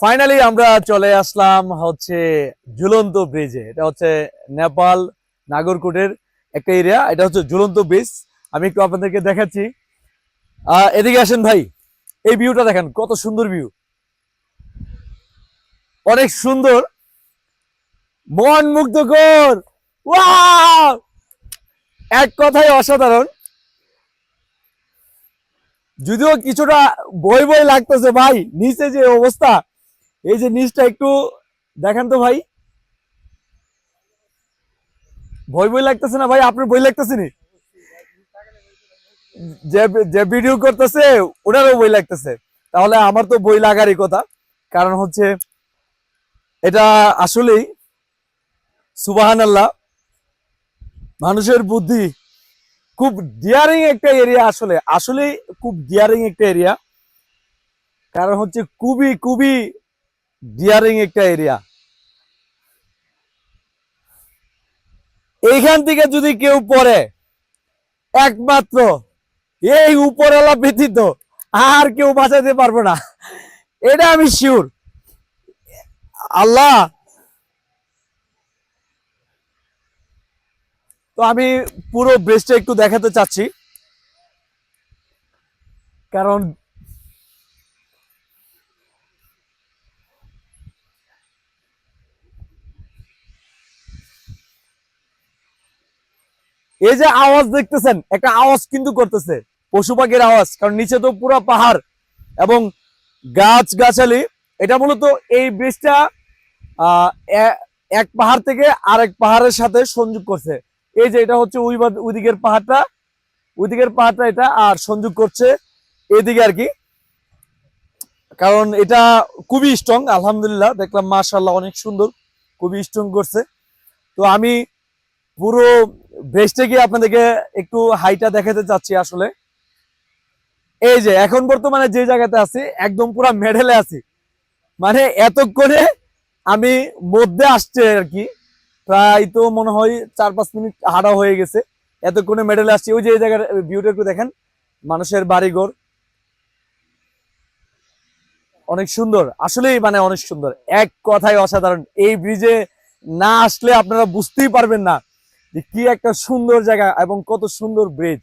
Finally আমরা চলে আসলাম হচ্ছে ঝুলন্ত ব্রিজে। এটা হচ্ছে নেপাল নাগরকোটের একটা এরিয়া। এটা হচ্ছে ঝুলন্ত ব্রিজ। আমি একটু আপনাদেরকে দেখাচ্ছি। এদিকে আসেন ভাই, এই ভিউটা দেখেন, কত সুন্দর ভিউ, অনেক সুন্দর, মন মুগ্ধকর। ওয়াও, এক কথায় অসাধারণ। যদিও কিছুটা বই বই লাগতেছে ভাই, নিচে যে অবস্থা, এই যে নিচটা একটু দেখেন তো ভাই, বই বই লাগতেছে না ভাই? আপনার বই লাগতেছে নি? যে যে ভিডিও করতেছে ওনারও বই লাগতেছে, তাহলে আমার তো বই লাগারই কথা। কারণ হচ্ছে এটা আসলেই সুবহানাল্লাহ, মানুষের বুদ্ধি, খুব ডিয়ারিং একটা এরিয়া। আসলে আসলে খুব ডিয়ারিং একটা এরিয়া। কারণ হচ্ছে খুবই খুবই ডিয়ারিং একটা এরিয়া। এইখান থেকে যদি কেউ পড়ে, একমাত্র এই উপরওয়ালা ব্যতীত আর কেউ বাঁচাতে পারবে না, এটা আমি শিওর। আল্লাহ, তো আমি পুরো ব্রিজটা একটু দেখাতে চাচ্ছি। কারণ এই যে আওয়াজ দেখতেছেন, একটা আওয়াজ কিন্তু করতেছে, পশু পাখির আওয়াজ। কারণ নিচে তো পুরো পাহাড় এবং গাছ গাছালি। এটা মূলত এই ব্রিজটা আহ, এক পাহাড় থেকে আরেক পাহাড়ের সাথে সংযোগ করছে। এই যে এটা হচ্ছে ওইদিকের পাহাড়টা এটা আর সংযোগ করছে এদিকে আর কি। কারণ এটা খুবই স্ট্রং, আলহামদুলিল্লাহ দেখলাম, মাশাআল্লাহ অনেক সুন্দর, খুবই স্ট্রং করছে। তো আমি পুরো ব্রিজটা গিয়ে আপনাদেরকে একটু হাইটা দেখাতে চাচ্ছি। আসলে এই যে এখন বর্তমানে যে জায়গাতে আছি, একদম পুরো মেডেলে আছি। মানে এতক্ষণে আমি মধ্যে আসছে আর কি, প্রায় তো মনে হয় 4-5 মিনিট হাঁটা হয়ে গেছে। এতক্ষণে মেডেলে আসছি। ওই যে এই জায়গার ভিউটা একটু দেখেন, মানুষের বাড়িঘর, অনেক সুন্দর। আসলেই মানে অনেক সুন্দর, এক কথায় অসাধারণ। এই ব্রিজে না আসলে আপনারা বুঝতেই পারবেন না যে কি একটা সুন্দর জায়গা এবং কত সুন্দর ব্রিজ।